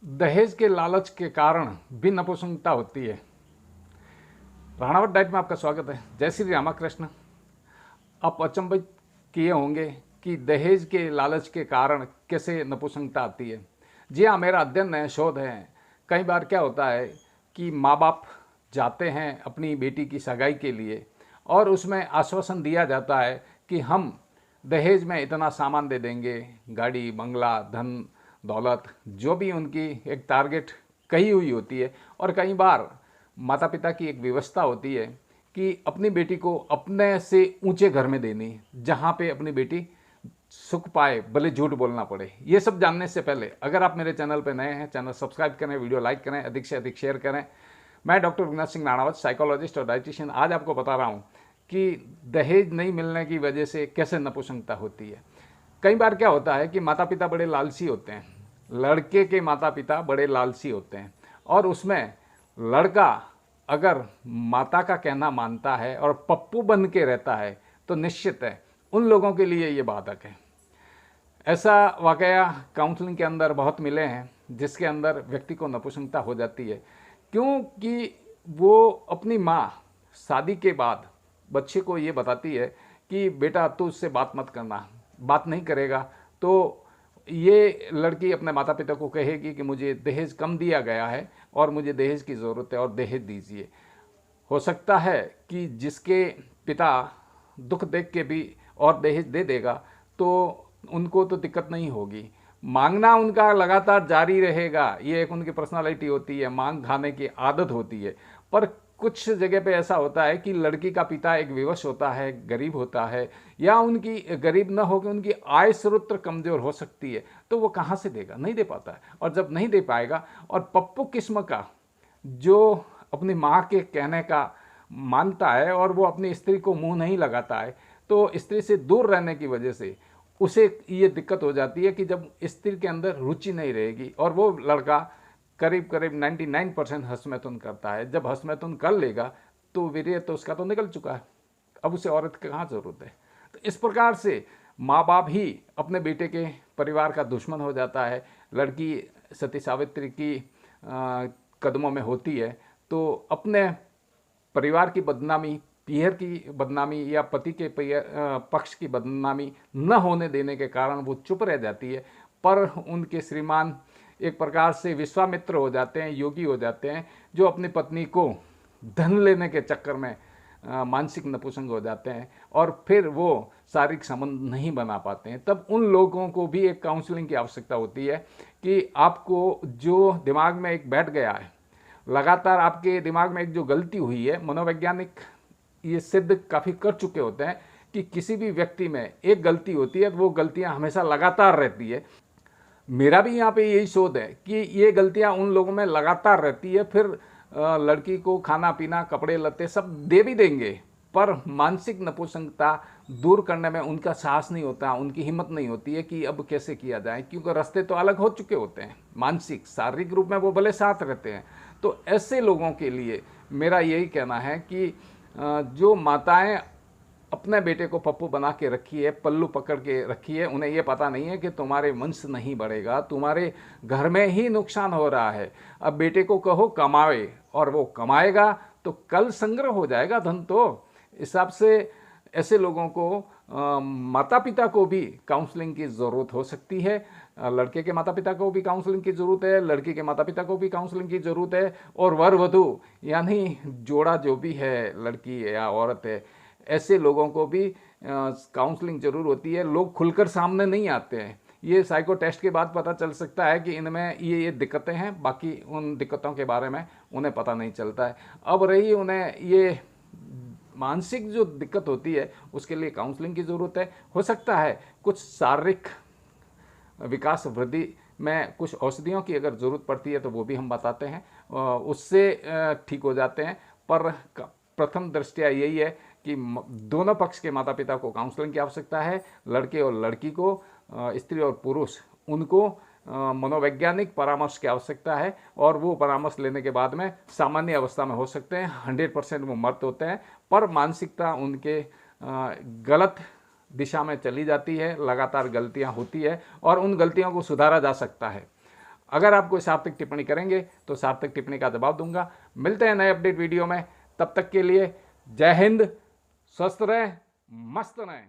दहेज के लालच के कारण भी नपुंसकता होती है। राणावत डाइट में आपका स्वागत है। जय श्री रामाकृष्ण। आप अचंभित किए होंगे कि दहेज के लालच के कारण कैसे नपुंसकता आती है। जी हाँ, मेरा अध्ययन है, शोध है। कई बार क्या होता है कि माँ बाप जाते हैं अपनी बेटी की सगाई के लिए और उसमें आश्वासन दिया जाता है कि हम दहेज में इतना सामान दे देंगे, गाड़ी, बंगला, धन दौलत, जो भी उनकी एक टारगेट कही हुई होती है। और कई बार माता पिता की एक व्यवस्था होती है कि अपनी बेटी को अपने से ऊंचे घर में देनी, जहाँ पे अपनी बेटी सुख पाए, भले झूठ बोलना पड़े। ये सब जानने से पहले अगर आप मेरे चैनल पर नए हैं, चैनल सब्सक्राइब करें, वीडियो लाइक करें, अधिक से अधिक शेयर करें। मैं डॉक्टर विनाश सिंह राणावत, साइकोलॉजिस्ट और डाइटिशियन, आज आपको बता रहा हूँ कि दहेज नहीं मिलने की वजह से कैसे नपुंसकता होती है। कई बार क्या होता है कि माता पिता बड़े लालची होते हैं, लड़के के माता पिता बड़े लालची होते हैं, और उसमें लड़का अगर माता का कहना मानता है और पप्पू बन के रहता है तो निश्चित है उन लोगों के लिए ये बाधक है। ऐसा वाकया काउंसलिंग के अंदर बहुत मिले हैं, जिसके अंदर व्यक्ति को नपुंसकता हो जाती है क्योंकि वो अपनी माँ शादी के बाद बच्चे को ये बताती है कि बेटा तू उससे बात मत करना, बात नहीं करेगा तो ये लड़की अपने माता पिता को कहेगी कि मुझे दहेज कम दिया गया है और मुझे दहेज की ज़रूरत है और दहेज दीजिए। हो सकता है कि जिसके पिता दुख देख के भी और दहेज दे देगा तो उनको तो दिक्कत नहीं होगी, मांगना उनका लगातार जारी रहेगा। ये एक उनकी पर्सनालिटी होती है, मांग खाने की आदत होती है। पर कुछ जगह पे ऐसा होता है कि लड़की का पिता एक विवश होता है, गरीब होता है, या उनकी गरीब न हो कि उनकी आय स्रोत कमज़ोर हो सकती है, तो वो कहाँ से देगा, नहीं दे पाता है। और जब नहीं दे पाएगा और पप्पू किस्म का जो अपनी माँ के कहने का मानता है और वो अपनी स्त्री को मुंह नहीं लगाता है, तो स्त्री से दूर रहने की वजह से उसे ये दिक्कत हो जाती है कि जब स्त्री के अंदर रुचि नहीं रहेगी और वो लड़का करीब करीब 99% हस्तमैथुन करता है। जब हस्तमैथुन कर लेगा तो वीर्य तो उसका तो निकल चुका है, अब उसे औरत की कहाँ ज़रूरत है। तो इस प्रकार से माँ बाप ही अपने बेटे के परिवार का दुश्मन हो जाता है। लड़की सती सावित्री की कदमों में होती है तो अपने परिवार की बदनामी, पीहर की बदनामी या पति के पक्ष की बदनामी न होने देने के कारण वो चुप रह जाती है। पर उनके श्रीमान एक प्रकार से विश्वामित्र हो जाते हैं, योगी हो जाते हैं, जो अपनी पत्नी को धन लेने के चक्कर में मानसिक नपुंसक हो जाते हैं और फिर वो शारीरिक संबंध नहीं बना पाते हैं। तब उन लोगों को भी एक काउंसलिंग की आवश्यकता होती है कि आपको जो दिमाग में एक बैठ गया है, लगातार आपके दिमाग में एक जो गलती हुई है, मनोवैज्ञानिक ये सिद्ध काफ़ी कर चुके होते हैं कि किसी भी व्यक्ति में एक गलती होती है तो वो गलतियां हमेशा लगातार रहती है। मेरा भी यहाँ पे यही शोध है कि ये गलतियां उन लोगों में लगातार रहती है। फिर लड़की को खाना पीना, कपड़े लत्ते सब दे भी देंगे, पर मानसिक नपुंसकता दूर करने में उनका साहस नहीं होता, उनकी हिम्मत नहीं होती है कि अब कैसे किया जाए, क्योंकि रास्ते तो अलग हो चुके होते हैं। मानसिक शारीरिक रूप में वो भले साथ रहते हैं। तो ऐसे लोगों के लिए मेरा यही कहना है कि जो माताएं अपने बेटे को पप्पू बना के रखी है, पल्लू पकड़ के रखी है, उन्हें ये पता नहीं है कि तुम्हारे वंश नहीं बढ़ेगा, तुम्हारे घर में ही नुकसान हो रहा है। अब बेटे को कहो कमाए और वो कमाएगा तो कल संग्रह हो जाएगा धन। तो हिसाब से ऐसे लोगों को माता पिता को भी काउंसलिंग की ज़रूरत हो सकती है। लड़के के माता पिता को भी काउंसलिंग की ज़रूरत है, लड़की के माता पिता को भी काउंसलिंग की ज़रूरत है, और वर वधू यानी जोड़ा जो भी है, लड़की या औरत है, ऐसे लोगों को भी काउंसलिंग ज़रूर होती है। लोग खुलकर सामने नहीं आते हैं। ये साइको टेस्ट के बाद पता चल सकता है कि इनमें ये दिक्कतें हैं, बाकी उन दिक्कतों के बारे में उन्हें पता नहीं चलता है। अब रही उन्हें ये मानसिक जो दिक्कत होती है, उसके लिए काउंसलिंग की ज़रूरत है। हो सकता है कुछ शारीरिक विकास वृद्धि में कुछ औषधियों की अगर ज़रूरत पड़ती है तो वो भी हम बताते हैं, उससे ठीक हो जाते हैं। पर प्रथम दृष्टया यही है कि दोनों पक्ष के माता पिता को काउंसलिंग की आवश्यकता है। लड़के और लड़की को, स्त्री और पुरुष, उनको मनोवैज्ञानिक परामर्श की आवश्यकता है, और वो परामर्श लेने के बाद में सामान्य अवस्था में हो सकते हैं। 100% वो मर्द होते हैं, पर मानसिकता उनके गलत दिशा में चली जाती है, लगातार गलतियां होती है और उन गलतियों को सुधारा जा सकता है। अगर आप कोई सार्थक टिप्पणी करेंगे तो सार्थक टिप्पणी का जवाब दूंगा। मिलते हैं नए अपडेट वीडियो में, तब तक के लिए जय हिंद, स्वस्थ रहें, मस्त रहें।